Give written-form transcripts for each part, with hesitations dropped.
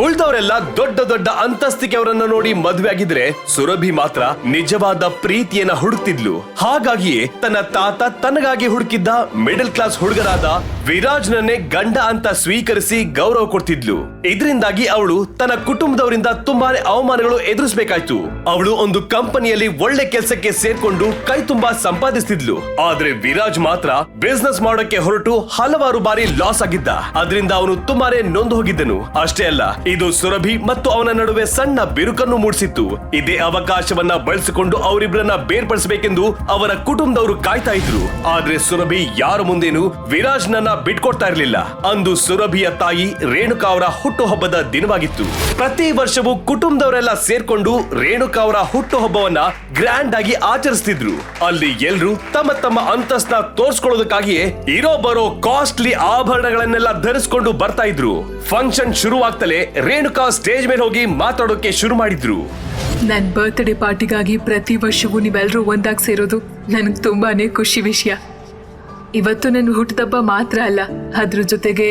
ಉಳ್ದವರೆಲ್ಲ ದೊಡ್ಡ ದೊಡ್ಡ ಅಂತಸ್ತಿಗೆ ಅವರನ್ನ ನೋಡಿ ಮದುವೆ ಆಗಿದ್ರೆ ಸುರಭಿ ಮಾತ್ರ ನಿಜವಾದ ಪ್ರೀತಿಯನ್ನ ಹುಡುಕ್ತಿದ್ಲು. ಹಾಗಾಗಿಯೇ ತನ್ನ ತಾತ ತನಗಾಗಿ ಹುಡುಕಿದ್ದ ಮಿಡಲ್ ಕ್ಲಾಸ್ ಹುಡುಗರಾದ ವಿರಾಜ್ನನ್ನೇ ಗಂಡ ಅಂತ ಸ್ವೀಕರಿಸಿ ಗೌರವ ಕೊಡ್ತಿದ್ಲು. ಇದರಿಂದಾಗಿ ಅವಳು ತನ್ನ ಕುಟುಂಬದವರಿಂದ ತುಂಬಾನೇ ಅವಮಾನಗಳು ಎದುರಿಸಬೇಕಾಯ್ತು. ಅವಳು ಒಂದು ಕಂಪನಿಯಲ್ಲಿ ಒಳ್ಳೆ ಕೆಲಸಕ್ಕೆ ಸೇರ್ಕೊಂಡು ಕೈ ತುಂಬಾ ಸಂಪಾದಿಸ್ತಿದ್ಲು. ಆದ್ರೆ ವಿರಾಜ್ ಮಾತ್ರ ಬಿಸ್ನೆಸ್ ಮಾಡೋಕೆ ಹೊರಟು ಹಲವಾರು ಬಾರಿ ಲಾಸ್ ಆಗಿದ್ದ. ಅದರಿಂದ ಅವನು ತುಂಬಾನೇ ನೊಂದು ಹೋಗಿದ್ದನು. ಅಷ್ಟೇ ಅಲ್ಲ, ಇದು ಸುರಭಿ ಮತ್ತು ಅವನ ನಡುವೆ ಸಣ್ಣ ಬಿರುಕನ್ನು ಮೂಡಿಸಿತ್ತು. ಇದೇ ಅವಕಾಶವನ್ನ ಬಳಸಿಕೊಂಡು ಅವರಿಬ್ಬರನ್ನ ಬೇರ್ಪಡಿಸಬೇಕೆಂದು ಅವರ ಕುಟುಂಬದವರು ಕಾಯ್ತಾ ಇದ್ರು. ಆದ್ರೆ ಸುರಭಿ ಯಾರ ಮುಂದೇನು ವಿರಾಜ್ ನನ್ನ ಬಿಟ್ಕೊಡ್ತಾ ಇರಲಿಲ್ಲ. ಅಂದು ಸುರಭಿಯ ತಾಯಿ ರೇಣುಕಾ ಅವರ ಹುಟ್ಟುಹಬ್ಬದ ದಿನವಾಗಿತ್ತು. ಪ್ರತಿ ವರ್ಷವೂ ಕುಟುಂಬದವರೆಲ್ಲ ಸೇರ್ಕೊಂಡು ರೇಣುಕಾ ಅವರ ಹುಟ್ಟುಹಬ್ಬವನ್ನ ಗ್ರ್ಯಾಂಡ್ ಆಗಿ ಆಚರಿಸ್ತಿದ್ರು. ಅಲ್ಲಿ ಎಲ್ರು ತಮ್ಮ ತಮ್ಮ ಅಂತಸ್ತ ತೋರ್ಸ್ಕೊಳ್ಳೋದಕ್ಕಾಗಿಯೇ ಇರೋ ಬರೋ ಕಾಸ್ಟ್ಲಿ ಆಭರಣಗಳನ್ನೆಲ್ಲ ಧರಿಸ್ಕೊಂಡು ಬರ್ತಾ ಇದ್ರು. ಫಂಕ್ಷನ್ ಶುರುವಾಗ್ತಲೇ ರೇಣುಕಾ ಸ್ಟೇಜ್ ಮೇಲೆ ಹೋಗಿ ಮಾತಾಡೋಕೆ ಶುರು ಮಾಡಿದ್ರು. ನನ್ ಬರ್ತ್ಡೇ ಪಾರ್ಟಿಗಾಗಿ ಪ್ರತಿ ವರ್ಷವೂ ನೀವೆಲ್ಲರೂ ಒಂದಾಗಿ ಸೇರೋದು ನನಗೆ ತುಂಬಾನೇ ಖುಷಿ ವಿಷಯ. ಇವತ್ತು ನನ್ನ ಹುಟ್ಟುಹಬ್ಬ ಮಾತ್ರ ಅಲ್ಲ, ಅದ್ರ ಜೊತೆಗೆ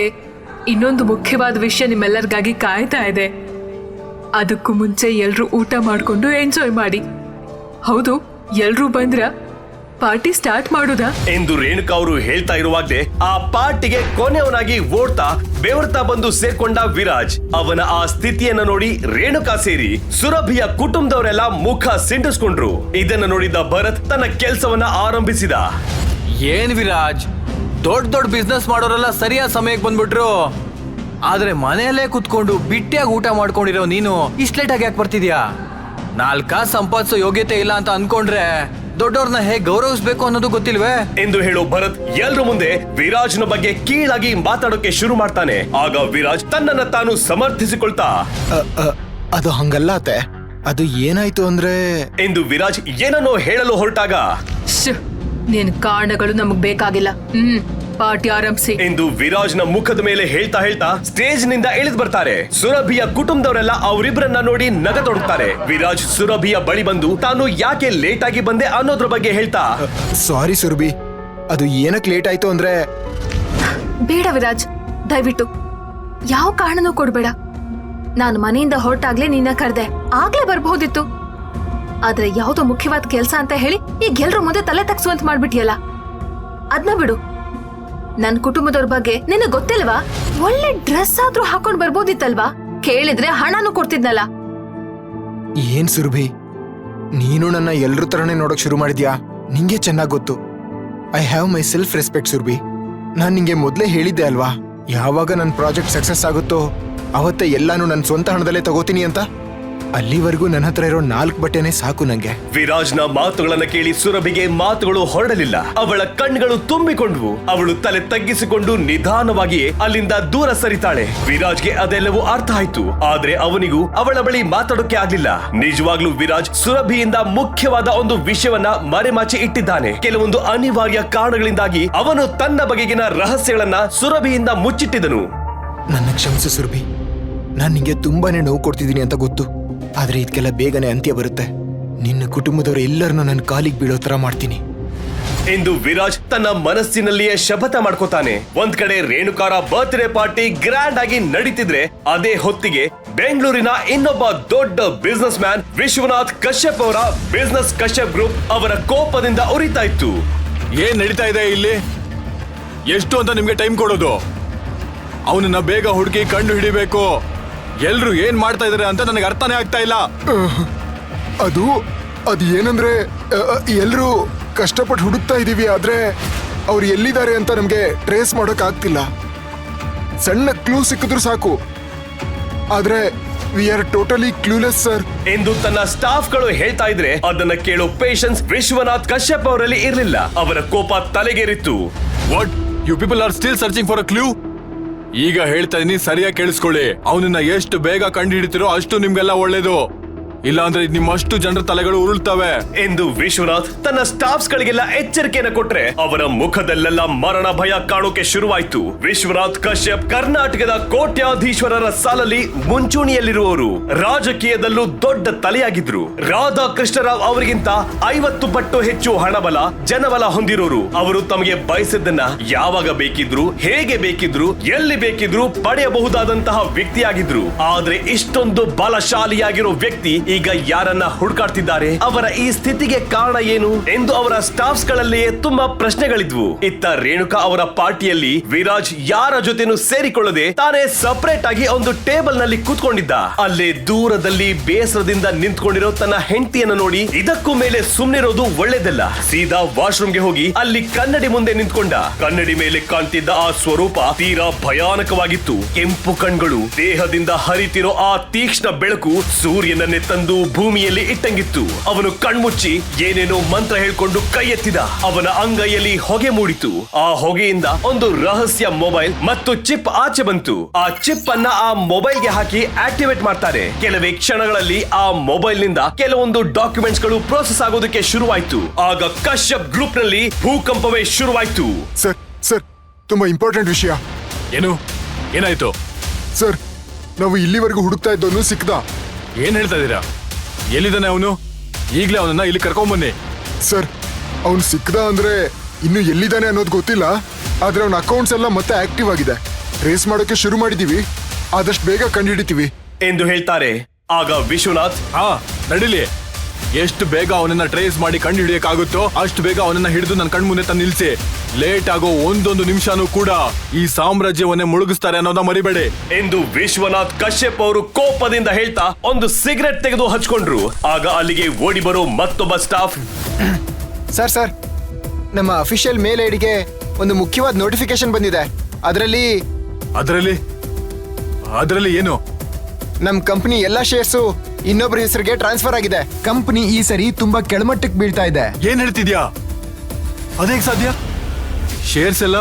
ಇನ್ನೊಂದು ಮುಖ್ಯವಾದ ವಿಷಯ ನಿಮ್ಮೆಲ್ಲರಿಗಾಗಿ ಕಾಯ್ತಾ ಇದೆ. ಅದಕ್ಕೂ ಮುಂಚೆ ಎಲ್ರೂ ಊಟ ಮಾಡ್ಕೊಂಡು ಎಂಜಾಯ್ ಮಾಡಿ. ಹೌದು, ಎಲ್ರೂ ಬಂದ್ರ ಪಾರ್ಟಿ ಸ್ಟಾರ್ಟ್ ಮಾಡೋದಾ ಎಂದು ರೇಣುಕಾ ಅವರು ಹೇಳ್ತಾ ಇರುವಾಗಲೇ ಆ ಪಾರ್ಟಿಗೆ ಕೊನೆಯವನಾಗಿ ಓಡ್ತಾ ಬೆವರ್ತಾ ಬಂದು ಸೇರ್ಕೊಂಡ ವಿರಾಜ್. ಅವನ ಆ ಸ್ಥಿತಿಯನ್ನ ನೋಡಿ ರೇಣುಕಾ ಸೇರಿ ಸುರಭಿಯ ಕುಟುಂಬದವರೆಲ್ಲ ಮುಖ ಸಿಂಡಿಸ್ಕೊಂಡ್ರು. ಇದನ್ನ ನೋಡಿದ ಭರತ್ ತನ್ನ ಕೆಲಸವನ್ನ ಆರಂಭಿಸಿದ. ಏನ್ ವಿರಾಜ್, ದೊಡ್ಡ ಬಿಸ್ನೆಸ್ ಮಾಡೋರೆಲ್ಲ ಸರಿಯಾದ ಸಮಯಕ್ಕೆ ಬಂದ್ಬಿಟ್ರು. ಆದ್ರೆ ಮನೆಯಲ್ಲೇ ಕುತ್ಕೊಂಡು ಬಿಟ್ಟಿಯಾಗಿ ಊಟ ಮಾಡ್ಕೊಂಡಿರೋ ನೀನು ಇಷ್ಟ ಲೇಟ್ ಆಗಿ ಯಾಕೆ ಬರ್ತಿದ್ಯಾ? ನಾಲ್ಕ ಸಂಪಾದಿಸೋ ಯೋಗ್ಯತೆ ಇಲ್ಲ ಅಂತ ಅನ್ಕೊಂಡ್ರೆ ದೊಡ್ಡವ್ರನ್ನ ಹೇಗೆ ಗೌರವಿಸಬೇಕು ಅನ್ನೋದು ಗೊತ್ತಿಲ್ವೇ ಎಂದು ಹೇಳೋ ಭರತ್ ಎಲ್ರ ಮುಂದೆ ವಿರಾಜ್ನ ಬಗ್ಗೆ ಕೀಳಾಗಿ ಮಾತಾಡೋಕೆ ಶುರು ಮಾಡ್ತಾನೆ. ಆಗ ವಿರಾಜ್ ತನ್ನನ್ನ ತಾನು ಸಮರ್ಥಿಸಿಕೊಳ್ತಾ, ಅದು ಹಂಗಲ್ಲ ಅತ್ತೆ, ಅದು ಏನಾಯ್ತು ಅಂದ್ರೆ ಎಂದು ವಿರಾಜ್ ಏನನ್ನೋ ಹೇಳಲು ಹೊರಟಾಗ, ನಿನ್ ಕಾರಣಗಳು ನಮಗ್ ಬೇಕಾಗಿಲ್ಲ, ಪಾರ್ಟಿ ಆರಂಭಿಸಿ ಎಂದು ವಿರಾಜ್ನ ಮುಖದ ಮೇಲೆ ಹೇಳ್ತಾ ಹೇಳ್ತಾ ಸ್ಟೇಜ್ ನಿಂದ ಇಳಿದು ಬರ್ತಾರೆ. ಸುರಭಿಯ ಕುಟುಂಬದವರೆಲ್ಲ ಅವರಿಬ್ಬರನ್ನ ನೋಡಿ ನಗತೊಡಗ್ತಾರೆ. ವಿರಾಜ್ ಸುರಭಿಯ ಬಳಿ ಬಂದು ತಾನು ಯಾಕೆ ಲೇಟ್ ಆಗಿ ಬಂದೆ ಅನ್ನೋದ್ರ ಬಗ್ಗೆ ಹೇಳ್ತಾ, ಸಾರಿ ಸುರಭಿ, ಅದು ಏನಕ್ಕೆ ಲೇಟ್ ಆಯ್ತು ಅಂದ್ರೆ. ಬೇಡ ವಿರಾಜ್, ದಯವಿಟ್ಟು ಯಾವ ಕಾರಣನೂ ಕೊಡ್ಬೇಡ. ನಾನು ಮನೆಯಿಂದ ಹೊರಟಾಗ್ಲೇ ನಿನ್ನ ಕರೆದೆ, ಆಗ್ಲೇ ಬರ್ಬಹುದಿತ್ತು. ಆದ್ರೆ ಯಾವ್ದೋ ಮುಖ್ಯವಾದ ಕೆಲ್ಸ ಅಂತ ಹೇಳಿ ಈಗ ಎಲ್ರ ಮುಂದೆ ತಲೆ ತಗ್ಸುವಂತ ಮಾಡ್ಬಿಟ್ಟಿಯಲ್ಲ, ಅದ್ನ ಬಿಡು. ನನ್ ಕುಟುಂಬದವ್ರ ಬಗ್ಗೆ ನಿನಗೆ ಗೊತ್ತಿಲ್ವಾ? ಒಳ್ಳೆ ಡ್ರೆಸ್ ಆದ್ರೂ ಹಾಕೊಂಡ್ ಬರ್ಬೋದಿತ್ತಲ್ವಾ? ಕೇಳಿದ್ರೆ ಹಣನೂ ಕೊಡ್ತಿದ್ನಲ್ಲ. ಏನ್ ಸುರಭಿ, ನೀನು ನನ್ನ ಎಲ್ರ ತರನೇ ನೋಡಕ್ ಶುರು ಮಾಡಿದ್ಯಾ? ನಿಂಗೆ ಚೆನ್ನಾಗ್ ಗೊತ್ತು, I have my self respect Surabhi. ನಾನ್ ನಿಂಗೆ ಮೊದ್ಲೇ ಹೇಳಿದ್ದೆ ಅಲ್ವಾ, ಯಾವಾಗ ನನ್ ಪ್ರಾಜೆಕ್ಟ್ ಸಕ್ಸಸ್ ಆಗುತ್ತೋ ಅವತ್ತೇ ಎಲ್ಲಾನು ನನ್ ಸ್ವಂತ ಹಣದಲ್ಲೇ ತಗೋತೀನಿ ಅಂತ. ಅಲ್ಲಿವರೆಗೂ ನನ್ನ ಹತ್ರ ಇರೋ 4 ಬಟ್ಟೆನೆ ಸಾಕು ನಂಗೆ. ವಿರಾಜ್ನ ಮಾತುಗಳನ್ನ ಕೇಳಿ ಸುರಭಿಗೆ ಮಾತುಗಳು ಹೊರಡಲಿಲ್ಲ. ಅವಳ ಕಣ್ಗಳು ತುಂಬಿಕೊಂಡ್ವು. ಅವಳು ತಲೆ ತಗ್ಗಿಸಿಕೊಂಡು ನಿಧಾನವಾಗಿಯೇ ಅಲ್ಲಿಂದ ದೂರ ಸರಿತಾಳೆ. ವಿರಾಜ್ಗೆ ಅದೆಲ್ಲವೂ ಅರ್ಥ ಆಯ್ತು. ಆದ್ರೆ ಅವನಿಗೂ ಅವಳ ಬಳಿ ಮಾತಾಡೋಕೆ ಆಗ್ಲಿಲ್ಲ. ನಿಜವಾಗ್ಲೂ ವಿರಾಜ್ ಸುರಭಿಯಿಂದ ಮುಖ್ಯವಾದ ಒಂದು ವಿಷಯವನ್ನ ಮರೆಮಾಚಿ ಇಟ್ಟಿದ್ದಾನೆ. ಕೆಲವೊಂದು ಅನಿವಾರ್ಯ ಕಾರಣಗಳಿಂದಾಗಿ ಅವನು ತನ್ನ ಬಗೆಗಿನ ರಹಸ್ಯಗಳನ್ನ ಸುರಭಿಯಿಂದ ಮುಚ್ಚಿಟ್ಟಿದನು. ನನ್ನ ಕ್ಷಮಿಸು ಸುರಭಿ, ನಾನ್ ನಿಂಗೆ ತುಂಬಾನೇ ನೋವು ಕೊಡ್ತಿದ್ದೀನಿ ಅಂತ ಗೊತ್ತು. ಆದ್ರೆ ಇದಕ್ಕೆಲ್ಲ ಬೇಗನೆ ಅಂತ್ಯ ಬರುತ್ತೆ. ನಿನ್ನ ಕುಟುಂಬದವರು ಎಲ್ಲರನ್ನೂ ನನ್ನ ಕಾಲಿಗೆ ಬೀಳೋ ತರ ಮಾಡ್ತೀನಿ ಎಂದು ವಿರಾಜ್ ತನ್ನ ಮನಸ್ಸಿನಲ್ಲಿಯೇ ಶಪಥ ಮಾಡ್ಕೋತಾನೆ. ಒಂದ್ ಕಡೆ ರೇಣುಕಾರ ಬರ್ತ್ಡೇ ಪಾರ್ಟಿ ಗ್ರ್ಯಾಂಡ್ ಆಗಿ ನಡೀತಿದ್ರೆ, ಅದೇ ಹೊತ್ತಿಗೆ ಬೆಂಗಳೂರಿನ ಇನ್ನೊಬ್ಬ ದೊಡ್ಡ ಬಿಸ್ನೆಸ್ ಮ್ಯಾನ್ ವಿಶ್ವನಾಥ್ ಕಶ್ಯಪ್ ಅವರ ಬಿಸ್ನೆಸ್ ಕಶ್ಯಪ್ ಗ್ರೂಪ್ ಅವರ ಕೋಪದಿಂದ ಉರಿತಾ ಇತ್ತು. ಏನ್ ನಡೀತಾ ಇದೆ ಇಲ್ಲಿ? ಎಷ್ಟು ಅಂತ ನಿಮ್ಗೆ ಟೈಮ್ ಕೊಡೋದು? ಅವನನ್ನ ಬೇಗ ಹುಡುಕಿ ಕಂಡು ಹಿಡಿಬೇಕು. ಎಲ್ರು ಏನ್ ಮಾಡ್ತಾ ಇದಾರೆ ಅಂತ ನನಗೆ ಅರ್ಥನೇ ಆಗ್ತಾ ಇಲ್ಲ. ಅದು ಏನಂದ್ರೆ ಎಲ್ರೂ ಕಷ್ಟಪಟ್ಟು ಹುಡುಕ್ತಾ ಇದೀವಿ, ಆದ್ರೆ ಅವ್ರು ಎಲ್ಲಿದ್ದಾರೆ ಅಂತ ನಮ್ಗೆ ಟ್ರೇಸ್ ಮಾಡೋಕ್ ಆಗ್ತಿಲ್ಲ. ಸಣ್ಣ ಕ್ಲೂ ಸಿಕ್ಕಿದ್ರು ಸಾಕು, ಆದ್ರೆ we are totally clueless sir ಎಂದು ತನ್ನ ಸ್ಟಾಫ್ ಗಳು ಹೇಳ್ತಾ ಇದ್ರೆ ಅದನ್ನ ಕೇಳೋ ಪೇಷನ್ಸ್ ವಿಶ್ವನಾಥ್ ಕಶ್ಯಪ್ ಅವರಲ್ಲಿ ಇರಲಿಲ್ಲ. ಅವರ ಕೋಪ ತಲೆಗೇರಿತ್ತು. What, you people are still searching for a clue? ಈಗ ಹೇಳ್ತಾ ಇದೀನಿ, ಸರಿಯಾಗಿ ಕೇಳಿಸ್ಕೊಳ್ಳಿ. ಅವನನ್ನ ಎಷ್ಟು ಬೇಗ ಕಂಡು ಹಿಡಿತಿರೋ ಅಷ್ಟು ನಿಮ್ಗೆಲ್ಲ ಒಳ್ಳೇದು. ಇಲ್ಲಾಂದ್ರೆ ನಿಮ್ಮಷ್ಟು ಜನರ ತಲೆಗಳು ಉರುಳ್ತವೆ ಎಂದು ವಿಶ್ವನಾಥ್ ತನ್ನ ಸ್ಟಾಫ್ಸ್ ಗಳಿಗೆಲ್ಲ ಎಚ್ಚರಿಕೆಯನ್ನು ಕೊಟ್ರೆ ಅವರ ಮುಖದಲ್ಲೆಲ್ಲ ಮರಣ ಭಯ ಕಾಣೋಕೆ ಶುರುವಾಯ್ತು. ವಿಶ್ವನಾಥ್ ಕಶ್ಯಪ್ ಕರ್ನಾಟಕದ ಕೋಟ್ಯಾಧೀಶ್ವರರ ಸಾಲಲ್ಲಿ ಮುಂಚೂಣಿಯಲ್ಲಿರುವವರು, ರಾಜಕೀಯದಲ್ಲೂ ದೊಡ್ಡ ತಲೆಯಾಗಿದ್ರು. ರಾಧಾಕೃಷ್ಣರಾವ್ ಅವರಿಗಿಂತ 50 ಪಟ್ಟು ಹೆಚ್ಚು ಹಣಬಲ ಜನಬಲ ಹೊಂದಿರೋರು. ಅವರು ತಮಗೆ ಬಯಸಿದ್ದನ್ನ ಯಾವಾಗ ಬೇಕಿದ್ರು, ಹೇಗೆ ಬೇಕಿದ್ರು, ಎಲ್ಲಿ ಬೇಕಿದ್ರು ಪಡೆಯಬಹುದಾದಂತಹ ವ್ಯಕ್ತಿಯಾಗಿದ್ರು. ಆದ್ರೆ ಇಷ್ಟೊಂದು ಬಲಶಾಲಿಯಾಗಿರೋ ವ್ಯಕ್ತಿ ಈಗ ಯಾರನ್ನ ಹುಡುಕಾಡ್ತಿದ್ದಾರೆ, ಅವರ ಈ ಸ್ಥಿತಿಗೆ ಕಾರಣ ಏನು ಎಂದು ಅವರ ಸ್ಟಾಫ್ಸ್ ಗಳಲ್ಲಿಯೇ ತುಂಬಾ ಪ್ರಶ್ನೆಗಳಿದ್ವು. ಇತ್ತ ರೇಣುಕಾ ಅವರ ಪಾರ್ಟಿಯಲ್ಲಿ ವಿರಾಜ್ ಯಾರ ಜೊತೆನೂ ಸೇರಿಕೊಳ್ಳದೆ ತಾನೇ ಸಪರೇಟ್ ಆಗಿ ಒಂದು ಟೇಬಲ್ ನಲ್ಲಿ ಕೂತ್ಕೊಂಡಿದ್ದ. ಅಲ್ಲೇ ದೂರದಲ್ಲಿ ಬೇಸರದಿಂದ ನಿಂತ್ಕೊಂಡಿರೋ ತನ್ನ ಹೆಂಡತಿಯನ್ನು ನೋಡಿ ಇದಕ್ಕೂ ಮೇಲೆ ಸುಮ್ನಿರೋದು ಒಳ್ಳೇದಲ್ಲ. ಸೀದಾ ವಾಶ್ರೂಮ್ಗೆ ಹೋಗಿ ಅಲ್ಲಿ ಕನ್ನಡಿ ಮುಂದೆ ನಿಂತ್ಕೊಂಡ. ಕನ್ನಡಿ ಮೇಲೆ ಕಾಣ್ತಿದ್ದ ಆ ಸ್ವರೂಪ ತೀರಾ ಭಯಾನಕವಾಗಿತ್ತು. ಕೆಂಪು ಕಣ್ಗಳು, ದೇಹದಿಂದ ಹರಿತಿರೋ ಆ ತೀಕ್ಷ್ಣ ಬೆಳಕು ಸೂರ್ಯನನ್ನೇ ತಂದು ಭೂಮಿಯಲ್ಲಿ ಇಟ್ಟಂಗಿತ್ತು. ಅವನು ಕಣ್ಮುಚ್ಚಿ ಏನೇನೋ ಮಂತ್ರ ಹೇಳ್ಕೊಂಡು ಕೈ ಎತ್ತಿದ. ಅವನ ಅಂಗೈಯಲ್ಲಿ ಹೊಗೆ ಮೂಡಿತು. ಆ ಹೊಗೆಯಿಂದ ಒಂದು ರಹಸ್ಯ ಮೊಬೈಲ್ ಮತ್ತು ಚಿಪ್ ಆಚೆ ಬಂತು. ಆ ಚಿಪ್ ಅನ್ನ ಆ ಮೊಬೈಲ್ಗೆ ಹಾಕಿ ಆಕ್ಟಿವೇಟ್ ಮಾಡ್ತಾರೆ. ಕೆಲವೇ ಕ್ಷಣಗಳಲ್ಲಿ ಆ ಮೊಬೈಲ್ ನಿಂದ ಕೆಲವೊಂದು ಡಾಕ್ಯುಮೆಂಟ್ಸ್ ಗಳು ಪ್ರೋಸೆಸ್ ಆಗೋದಕ್ಕೆ ಶುರುವಾಯ್ತು. ಆಗ ಕಶ್ಯಪ್ ಗ್ರೂಪ್ ನಲ್ಲಿ ಭೂಕಂಪವೇ ಶುರುವಾಯ್ತು. ಸರ್ ಸರ್ ತುಂಬಾ ಇಂಪಾರ್ಟೆಂಟ್ ವಿಷಯ. ಏನು ಏನಾಯ್ತು? ಸರ್, ನಾವು ಇಲ್ಲಿವರೆಗೂ ಹುಡುಕ್ತಾ ಇದ್ದವನು ಸಿಕ್ದ. ಏನ್ ಹೇಳ್ತಾ ಇದೀರಾ? ಎಲ್ಲಿದ್ದಾನೆ ಅವನು? ಈಗ್ಲೇ ಅವನನ್ನ ಇಲ್ಲಿ ಕರ್ಕೊಂಬನ್ನಿ. ಸರ್, ಅವನು ಸಿಕ್ದ ಅಂದ್ರೆ ಇನ್ನು ಎಲ್ಲಿದ್ದಾನೆ ಅನ್ನೋದು ಗೊತ್ತಿಲ್ಲ. ಆದ್ರೆ ಅವನ ಅಕೌಂಟ್ಸ್ ಎಲ್ಲ ಮತ್ತೆ ಆಕ್ಟಿವ್ ಆಗಿದೆ. ಟ್ರೇಸ್ ಮಾಡೋಕೆ ಶುರು ಮಾಡಿದೀವಿ. ಆದಷ್ಟು ಬೇಗ ಕಂಡುಹಿಡಿತೀವಿ ಎಂದು ಹೇಳ್ತಾರೆ. ಆಗ ವಿಶ್ವನಾಥ್, ಹಾ ನಡಿಲಿ. ಎಷ್ಟು ಬೇಗ ಅವನನ್ನ ಟ್ರೇಸ್ ಮಾಡಿ ಕಂಡು ಹಿಡಿಯಕ್ಕಾಗುತ್ತೋ ಅಷ್ಟು ಬೇಗ ಅವನನ್ನ ಹಿಡಿದು ನನ್ನ ಕಣ್ಮುಂದೆ ತಂದು ನಿಲ್ಸಿ. ಲೇಟ್ ಆಗೋ ಒಂದೊಂದು ನಿಮಿಷನೂ ಕೂಡ ಈ ಸಾಮ್ರಾಜ್ಯವನ್ನೇ ಮುಳುಗಿಸ್ತಾರೆ ಅನ್ನೋದ ಮರಿಬೇಡಿ ಎಂದು ವಿಶ್ವನಾಥ್ ಕಶ್ಯಪ್ ಅವರು ಕೋಪದಿಂದ ಹೇಳ್ತಾ ಒಂದು ಸಿಗರೆಟ್ ತೆಗೆದು ಹಚ್ಕೊಂಡ್ರು. ಆಗ ಅಲ್ಲಿಗೆ ಓಡಿ ಬರೋ ಮತ್ತೊಬ್ಬ ಸ್ಟಾಫ್, ಸರ್ ಸರ್ ನಮ್ಮ ಅಫಿಷಿಯಲ್ ಮೇಲ್ ಐಡಿಗೆ ಒಂದು ಮುಖ್ಯವಾದ ನೋಟಿಫಿಕೇಶನ್ ಬಂದಿದೆ. ಅದರಲ್ಲಿ ಅದರಲ್ಲಿ ಏನು? ನಮ್ ಕಂಪನಿ ಎಲ್ಲಾ ಶೇರ್ಸು ಇನ್ನೊಬ್ಬರ ಹೆಸರಿಗೆ ಟ್ರಾನ್ಸ್ಫರ್ ಆಗಿದೆ. ಕಂಪನಿ ಈ ಸರಿ ತುಂಬಾ ಕೆಳಮಟ್ಟಕ್ಕೆ ಬೀಳ್ತಾ ಇದೆ. ಏನ್ ಹೇಳ್ತಿದ್ಯಾ? ಅದೇಗ್ ಸಾಧ್ಯ? ಶೇರ್ಸ್ ಎಲ್ಲ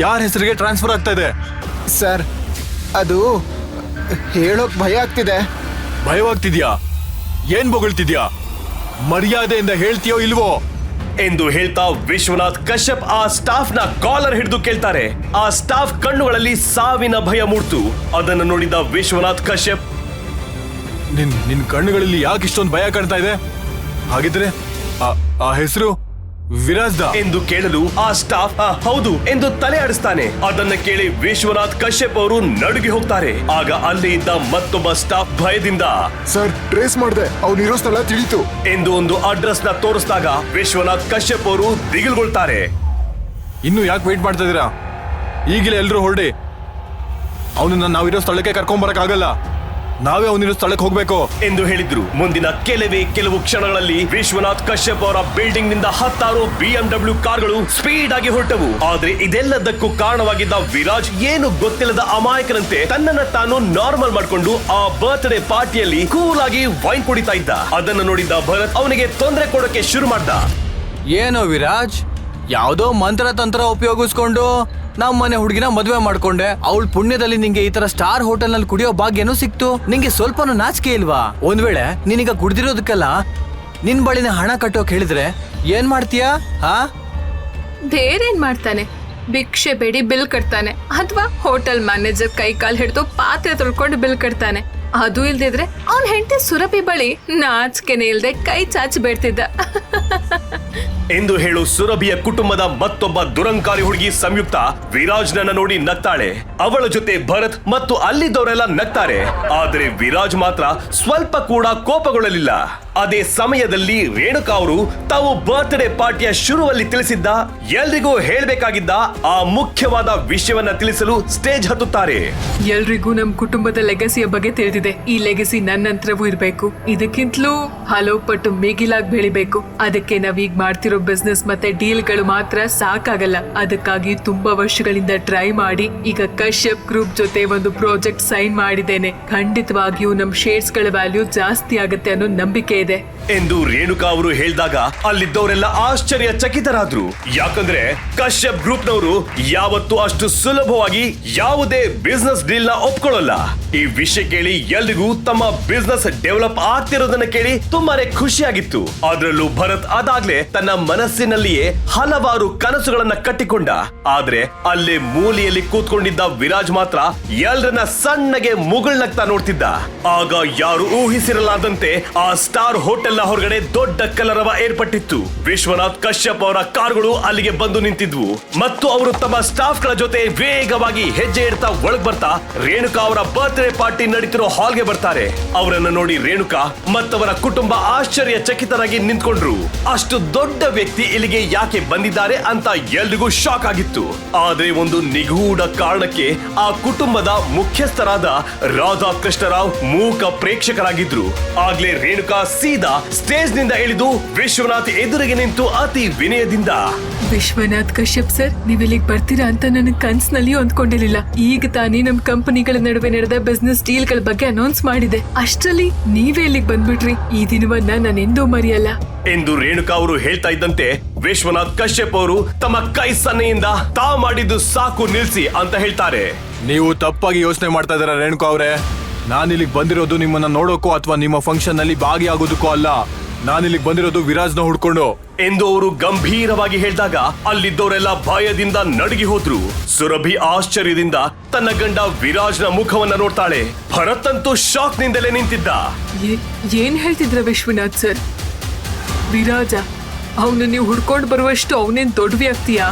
ಯಾರ ಹೆಸರಿಗೆ ಟ್ರಾನ್ಸ್ಫರ್ ಆಗ್ತಾ ಇದೆ? ಸರ್, ಅದು ಹೇಳೋಕ್ ಭಯ ಆಗ್ತಿದೆ. ಭಯವಾಗ್ತಿದ್ಯಾ? ಏನ್ ಬೊಗಳ್ತಿದ್ಯಾ? ಮರ್ಯಾದೆಯಿಂದ ಹೇಳ್ತೀಯೋ ಇಲ್ವೋ ಎಂದು ಹೇಳ್ತಾ ವಿಶ್ವನಾಥ್ ಕಶ್ಯಪ್ ಆ ಸ್ಟಾಫ್ ನ ಕಾಲರ್ ಹಿಡಿದು ಕೇಳ್ತಾರೆ. ಆ ಸ್ಟಾಫ್ ಕಣ್ಣುಗಳಲ್ಲಿ ಸಾವಿನ ಭಯ ಮೂಡ್ತು. ಅದನ್ನು ನೋಡಿದ ವಿಶ್ವನಾಥ್ ಕಶ್ಯಪ್, ನಿನ್ ಕಣ್ಣುಗಳಲ್ಲಿ ಯಾಕೆ ಇಷ್ಟೊಂದು ಭಯ ಕಾಣ್ತಾ ಇದೆ? ಹಾಗಿದ್ರೆ ಆ ಹೆಸರು ವಿರಾಜ್ದ ಎಂದು ಕೇಳಲು ಆ ಸ್ಟಾಫ್ ಹೌದು ಎಂದು ತಲೆ ಆಡಿಸ್ತಾನೆ. ಅದನ್ನ ಕೇಳಿ ವಿಶ್ವನಾಥ್ ಕಶ್ಯಪ್ ಅವರು ನಡುಗಿ ಹೋಗ್ತಾರೆ. ಆಗ ಅಲ್ಲಿ ಇದ್ದ ಮತ್ತೊಬ್ಬ ಸ್ಟಾಫ್ ಭಯದಿಂದ, ಸರ್, ಟ್ರೇಸ್ ಮಾಡಿದೆ, ಅವನಿರೋ ಸ್ಥಳ ತಿಳಿತು ಎಂದು ಒಂದು ಅಡ್ರೆಸ್ ನ ತೋರಿಸಿದಾಗ ವಿಶ್ವನಾಥ್ ಕಶ್ಯಪ್ ಅವರು ದಿಗಿಲ್ಗೊಳ್ತಾರೆ. ಇನ್ನು ಯಾಕೆ ವೇಟ್ ಮಾಡ್ತಾ ಇದೀರಾ? ಈಗಲೇ ಎಲ್ರೂ ಹೊರಡಿ. ಅವನನ್ನ ನಾವಿರೋ ಸ್ಥಳಕ್ಕೆ ಕರ್ಕೊಂಡ್ ಬರಕ್ ಆಗಲ್ಲ. ನಾವೇ ಅವನಿರೋ ಸ್ಥಳಕ್ಕೆ ಹೋಗ್ಬೇಕು ಎಂದು ಹೇಳಿದ್ರು. ಮುಂದಿನ ಕೆಲವು ಕ್ಷಣಗಳಲ್ಲಿ ವಿಶ್ವನಾಥ್ ಕಶ್ಯಪ್ ಅವರ ಬಿಲ್ಡಿಂಗ್ ನಿಂದ 10 BMW ಕಾರ್ಗಳು ಸ್ಪೀಡ್ ಆಗಿ ಹೊರಟವು. ಆದ್ರೆ ಇದೆಲ್ಲದಕ್ಕೂ ಕಾರಣವಾಗಿದ್ದ ವಿರಾಜ್ ಏನು ಗೊತ್ತಿಲ್ಲದ ಅಮಾಯಕನಂತೆ ತನ್ನನ್ನ ತಾನು ನಾರ್ಮಲ್ ಮಾಡ್ಕೊಂಡು ಆ ಬರ್ತ್ಡೇ ಪಾರ್ಟಿಯಲ್ಲಿ ಕೂಲ್ ಆಗಿ ವೈನ್ ಕುಡಿತಾ ಇದ್ದ. ಅದನ್ನು ನೋಡಿದ್ದ ಭರತ್ ಅವನಿಗೆ ತೊಂದರೆ ಕೊಡೋಕೆ ಶುರು ಮಾಡ್ದ. ಏನೋ ವಿರಾಜ್, ಯಾವ್ದೋ ಮಂತ್ರ ತಂತ್ರ ಉಪಯೋಗಿಸ್ಕೊಂಡು ನಮ್ಮನೆ ಹುಡುಗಿನ ಮದುವೆ ಮಾಡ್ಕೊಂಡೆ. ಅವಳ ಪುಣ್ಯದಲ್ಲಿ ನಿಂಗೆ ಈ ತರ ಸ್ಟಾರ್ ಹೋಟೆಲ್ ನಲ್ಲಿ ಕುಡಿಯೋ ಭಾಗ್ಯನೂ ಸಿಕ್ತು. ನಿಂಗೆ ಸ್ವಲ್ಪನೂ ನಾಚಿಕೆ ಇಲ್ವಾ? ಒಂದ್ ವೇಳೆ ನೀನೀಗ ಕುಡ್ದಿರೋದಕ್ಕೆಲ್ಲ ನಿನ್ ಬಳಿನ ಹಣ ಕಟ್ಟೋಕ್ ಹೇಳಿದ್ರೆ ಏನ್ ಮಾಡ್ತೀಯಾ? ಬೇರೇನ್ ಮಾಡ್ತಾನೆ? ಭಿಕ್ಷೆ ಬೇಡಿ ಬಿಲ್ ಕಟ್ತಾನೆ, ಅಥವಾ ಹೋಟೆಲ್ ಮ್ಯಾನೇಜರ್ ಕೈ ಕಾಲ್ ಹಿಡಿದು ಪಾತ್ರೆ ತೊಳ್ಕೊಂಡು ಬಿಲ್ ಕಟ್ತಾನೆ. ಅದು ಇಲ್ದಿದ್ರೆ ಅವನ್ ಹೆಂಡತಿ ಸುರಭಿ ಬಳಿ ನಾಚಿಕೆನೆ ಇಲ್ದೆ ಕೈ ಚಾಚಿ ಬೇಡ್ತಿದ್ದ. ಎಂದು ಹೇಳು ಸುರಭಿಯ ಕುಟುಂಬದ ಮತ್ತೊಬ್ಬ ದುರಂಕಾರಿ ಹುಡುಗಿ ಸಂಯುಕ್ತ ವಿರಾಜ್ನನ್ನ ನೋಡಿ ನಗ್ತಾಳೆ. ಅವಳ ಜೊತೆ ಭರತ್ ಮತ್ತು ಅಲ್ಲಿದ್ದವರೆಲ್ಲ ನಗ್ತಾರೆ. ಆದರೆ ವಿರಾಜ್ ಮಾತ್ರ ಸ್ವಲ್ಪ ಕೂಡ ಕೋಪಗೊಳ್ಳಲಿಲ್ಲ. ಅದೇ ಸಮಯದಲ್ಲಿ ರೇಣುಕಾ ಅವರು ತಾವು ಬರ್ತ್ಡೇ ಪಾರ್ಟಿಯ ಶುರುವಲ್ಲಿ ತಿಳಿಸಿದ್ದ ಎಲ್ರಿಗೂ ಹೇಳ್ಬೇಕಾಗಿದ್ದ ಆ ಮುಖ್ಯವಾದ ವಿಷಯವನ್ನ ತಿಳಿಸಲು ಸ್ಟೇಜ್ ಹತ್ತುತ್ತಾರೆ. ಎಲ್ರಿಗೂ ನಮ್ ಕುಟುಂಬದ ಲೆಗಸಿಯ ಬಗ್ಗೆ ತಿಳಿದಿದೆ. ಈ ಲೆಗಸಿ ನನ್ನ ನಂತರವೂ ಇರ್ಬೇಕು. ಇದಕ್ಕಿಂತಲೂ ಹಲವು ಪಟ್ಟು ಮಿಗಿಲಾಗಿ ಬೆಳಿಬೇಕು. ಅದಕ್ಕೆ ನಾವೀಗ ಮಾಡ್ತಿರೋ ಬಿಸ್ನೆಸ್ ಮತ್ತೆ ಡೀಲ್ಗಳು ಮಾತ್ರ ಸಾಕಾಗಲ್ಲ. ಅದಕ್ಕಾಗಿ ತುಂಬಾ ವರ್ಷಗಳಿಂದ ಟ್ರೈ ಮಾಡಿ ಈಗ ಕಶ್ಯಪ್ ಗ್ರೂಪ್ ಜೊತೆ ಒಂದು ಪ್ರಾಜೆಕ್ಟ್ ಸೈನ್ ಮಾಡಿದ್ದೇನೆ. ಖಂಡಿತವಾಗಿಯೂ ನಮ್ ಶೇರ್ಸ್ ಗಳ ವ್ಯಾಲ್ಯೂ ಜಾಸ್ತಿ ಆಗುತ್ತೆ ಅನ್ನೋ ನಂಬಿಕೆ ಇದೆ. ಎಂದು ರೇಣುಕಾ ಅವರು ಹೇಳಿದಾಗ ಅಲ್ಲಿದ್ದವರೆಲ್ಲ ಆಶ್ಚರ್ಯಚಕಿತರಾದ್ರು. ಯಾಕಂದ್ರೆ ಕಶ್ಯಪ್ ಗ್ರೂಪ್ನವರು ಯಾವತ್ತೂ ಅಷ್ಟು ಸುಲಭವಾಗಿ ಯಾವುದೇ ಬಿಸ್ನೆಸ್ ಡೀಲ್ ನ ಒಪ್ಕೊಳ್ಳಲ್ಲ. ಈ ವಿಷಯ ಕೇಳಿ ಎಲ್ರಿಗೂ ತಮ್ಮ ಬಿಸ್ನೆಸ್ ಡೆವಲಪ್ ಆಗ್ತಿರೋದನ್ನ ಕೇಳಿ ತುಂಬಾನೇ ಖುಷಿಯಾಗಿತ್ತು. ಅದ್ರಲ್ಲೂ ಭರತ್ ಅದಾಗ್ಲೇ ತನ್ನ ಮನಸ್ಸಿನಲ್ಲಿಯೇ ಹಲವಾರು ಕನಸುಗಳನ್ನ ಕಟ್ಟಿಕೊಂಡ. ಆದ್ರೆ ಅಲ್ಲೇ ಮೂಲೆಯಲ್ಲಿ ಕೂತ್ಕೊಂಡಿದ್ದ ವಿರಾಜ್ ಮಾತ್ರ ಎಲ್ರನ್ನ ಸಣ್ಣಗೆ ಮುಗುಳ್ನಗ್ತಾ ನೋಡ್ತಿದ್ದ. ಆಗ ಯಾರು ಊಹಿಸಿರಲಾದಂತೆ ಆ ಸ್ಟಾರ್ ಹೋಟೆಲ್ ನ ಹೊರಗಡೆ ದೊಡ್ಡ ಕಲರವ ಏರ್ಪಟ್ಟಿತ್ತು. ವಿಶ್ವನಾಥ್ ಕಶ್ಯಪ್ ಅವರ ಕಾರುಗಳು ಅಲ್ಲಿಗೆ ಬಂದು ನಿಂತಿದ್ವು ಮತ್ತು ಅವರು ತಮ್ಮ ಸ್ಟಾಫ್ ಗಳ ಜೊತೆ ವೇಗವಾಗಿ ಹೆಜ್ಜೆ ಇಡ್ತಾ ಒಳಗ್ ಬರ್ತಾ ರೇಣುಕಾ ಅವರ ಬರ್ತ್ಡೇ ಪಾರ್ಟಿ ನಡೀತಿರೋ ಹಾಲ್ಗೆ ಬರ್ತಾರೆ. ಅವರನ್ನು ನೋಡಿ ರೇಣುಕಾ ಮತ್ತವರ ಕುಟುಂಬ ಆಶ್ಚರ್ಯಚಕಿತರಾಗಿ ನಿಂತ್ಕೊಂಡ್ರು. ಅಷ್ಟು ದೊಡ್ಡ ವ್ಯಕ್ತಿ ಇಲ್ಲಿಗೆ ಯಾಕೆ ಬಂದಿದ್ದಾರೆ ಅಂತ ಎಲ್ರಿಗೂ ಶಾಕ್ ಆಗಿತ್ತು. ಆದ್ರೆ ಒಂದು ನಿಗೂಢ ಕಾರಣಕ್ಕೆ ಆ ಕುಟುಂಬದ ಮುಖ್ಯಸ್ಥರಾದ ರಾಧಾಕೃಷ್ಣರಾವ್ ಮೂಕ ಪ್ರೇಕ್ಷಕರಾಗಿದ್ರು. ಆಗ್ಲೇ ರೇಣುಕಾ ಸೀದಾ ಸ್ಟೇಜ್ ನಿಂದ ಇಳಿದು ವಿಶ್ವನಾಥ್ ಎದುರಿಗೆ ನಿಂತು ಅತಿ ವಿನಯದಿಂದ, ವಿಶ್ವನಾಥ್ ಕಶ್ಯಪ್ ಸರ್, ನೀವ್ ಇಲ್ಲಿಗೆ ಬರ್ತೀರಾ ಅಂತ ನನ್ನ ಕನ್ಸ್ನಲ್ಲಿಯೂ ಅಂದ್ಕೊಂಡಿರ್ಲಿಲ್ಲ. ಈಗ ತಾನೇ ನಮ್ ಕಂಪನಿಗಳ ನಡುವೆ ನಡೆದ ಬಿಸ್ನೆಸ್ ಡೀಲ್ ಗಳ ಬಗ್ಗೆ ಅನೌನ್ಸ್ ಮಾಡಿದೆ. ಅಷ್ಟರಲ್ಲಿ ನೀವೇ ಇಲ್ಲಿಗೆ ಬಂದ್ಬಿಟ್ರಿ. ಈ ದಿನವನ್ನ ನಾನೆಂದೂ ಮರೆಯಲ್ಲ ಎಂದು ರೇಣುಕಾ ಅವರು ಹೇಳ್ತಾ ಇದ್ದಂತೆ ವಿಶ್ವನಾಥ್ ಕಶ್ಯಪ್ ಅವರು ತಮ್ಮ ಕೈ ಸನ್ನೆಯಿಂದ ತಾ ಮಾಡಿದ್ದು ಸಾಕು ನಿಲ್ಸಿ ಅಂತ ಹೇಳ್ತಾರೆ. ನೀವು ತಪ್ಪಾಗಿ ಯೋಚನೆ ಮಾಡ್ತಾ ಇದ್ದೀರಾ ರೇಣುಕಾ ಅವರೇ. ನಾನಿಲ್ಲಿಗೆ ಬಂದಿರೋದು ನಿಮ್ಮನ್ನ ನೋಡೋಕೋ ಅಥವಾ ನಿಮ್ಮ ಫಂಕ್ಷನ್ ನಲ್ಲಿ ಭಾಗಿಯಾಗೋದಕ್ಕೂ ಅಲ್ಲ. ನಾನಿಲ್ಲಿಗೆ ಬಂದಿರೋದು ವಿರಾಜ್ನ ಹುಡ್ಕೊಂಡು ಎಂದು ಅವರು ಗಂಭೀರವಾಗಿ ಹೇಳಿದಾಗ ಅಲ್ಲಿದ್ದವರೆಲ್ಲ ಭಯದಿಂದ ನಡುಗಿ ಹೋದ್ರು. ಸುರಭಿ ಆಶ್ಚರ್ಯದಿಂದ ತನ್ನ ಗಂಡ ವಿರಾಜ್ನ ಮುಖವನ್ನ ನೋಡ್ತಾಳೆ. ಭರತ್ ಅಂತೂ ಶಾಕ್ ನಿಂದಲೇ ನಿಂತಿದ್ದ. ಏನ್ ಹೇಳ್ತಿದ್ರ ವಿಶ್ವನಾಥ್ ಸರ್? ವಿರಾಜ ಅವನು ನೀವು ಹುಡ್ಕೊಂಡು ಬರುವಷ್ಟು ಅವನೇನ್ ದೊಡ್ಡ ವ್ಯಕ್ತಿಯಾ?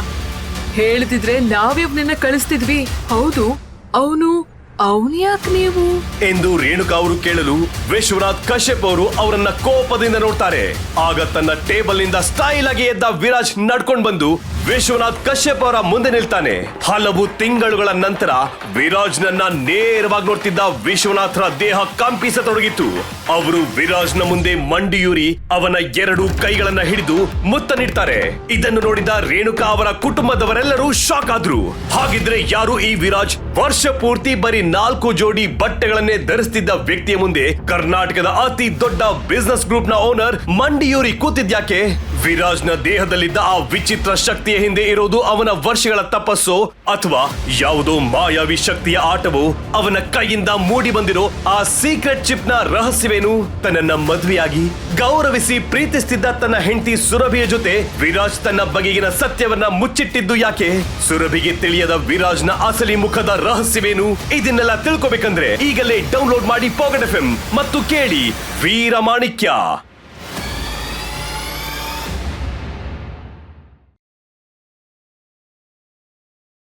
ಹೇಳ್ತಿದ್ರೆ ನಾವೇ ಅವನನ್ನ ಕಳಿಸ್ತಿದ್ವಿ. ಹೌದು, ಅವನು ಯಾಕೆ ನೀವು ಎಂದು ರೇಣುಕಾ ಅವರು ಕೇಳಲು ವಿಶ್ವನಾಥ್ ಕಶ್ಯಪ್ ಅವರು ಅವರನ್ನ ಕೋಪದಿಂದ ನೋಡ್ತಾರೆ. ಆಗ ತನ್ನ ಟೇಬಲ್ ನಿಂದ ಸ್ಟೈಲ್ ಆಗಿ ಎದ್ದ ವಿರಾಜ್ ನಡ್ಕೊಂಡು ಬಂದು ವಿಶ್ವನಾಥ್ ಕಶ್ಯಪ್ ಅವರ ಮುಂದೆ ನಿಲ್ತಾನೆ. ಹಲವು ತಿಂಗಳುಗಳ ನಂತರ ವಿರಾಜ್ ನನ್ನ ನೇರವಾಗಿ ನೋಡ್ತಿದ್ದ ವಿಶ್ವನಾಥರ ದೇಹ ಕಂಪಿಸತೊಡಗಿತ್ತು. ಅವರು ವಿರಾಜ್ನ ಮುಂದೆ ಮಂಡಿಯೂರಿ ಅವನ 2 ಕೈಗಳನ್ನ ಹಿಡಿದು ಮುತ್ತ ನೀಡ್ತಾರೆ. ಇದನ್ನು ನೋಡಿದ ರೇಣುಕಾ ಅವರ ಕುಟುಂಬದವರೆಲ್ಲರೂ ಶಾಕ್ ಆದ್ರು. ಹಾಗಿದ್ರೆ ಯಾರು ಈ ವಿರಾಜ್? ವರ್ಷ ಪೂರ್ತಿ ಬರೀ 4 ಜೋಡಿ ಬಟ್ಟೆಗಳನ್ನೇ ಧರಿಸ್ತಿದ್ದ ವ್ಯಕ್ತಿಯ ಮುಂದೆ ಕರ್ನಾಟಕದ ಅತಿ ದೊಡ್ಡ ಬಿಸ್ನೆಸ್ ಗ್ರೂಪ್ ನ ಓನರ್ ಮಂಡಿಯೂರಿ ಕೂತಿದ್ಯಾಕೆ? ವಿರಾಜ್ನ ದೇಹದಲ್ಲಿದ್ದ ಆ ವಿಚಿತ್ರ ಶಕ್ತಿಯ ಹಿಂದೆ ಇರೋದು ಅವನ ವರ್ಷಗಳ ತಪಸ್ಸೋ ಅಥವಾ ಯಾವುದೋ ಮಾಯಾವಿ ಶಕ್ತಿಯ ಆಟವೋ? ಅವನ ಕೈಯಿಂದ ಮೂಡಿ ಬಂದಿರೋ ಆ ಸೀಕ್ರೆಟ್ ಚಿಪ್ ನ ರಹಸ್ಯವೇನು? ತನ್ನನ್ನ ಮದುವೆಯಾಗಿ ಗೌರವಿಸಿ ಪ್ರೀತಿಸ್ತಿದ್ದ ತನ್ನ ಹೆಂಡತಿ ಸುರಭಿಯ ಜೊತೆ ವಿರಾಜ್ ತನ್ನ ಬಗೆಗಿನ ಸತ್ಯವನ್ನ ಮುಚ್ಚಿಟ್ಟಿದ್ದು ಯಾಕೆ? ಸುರಭಿಗೆ ತಿಳಿಯದ ವಿರಾಜ್ನ ಅಸಲಿ ಮುಖದ ರಹಸ್ಯವೇನು? ಇದನ್ನೆಲ್ಲ ತಿಳ್ಕೊಬೇಕಂದ್ರೆ ಈಗಲೇ ಡೌನ್ಲೋಡ್ ಮಾಡಿ ಪಾಕೆಟ್ FM ಮತ್ತು ಕೇಳಿ ವೀರಮಾಣಿಕ್ಯ.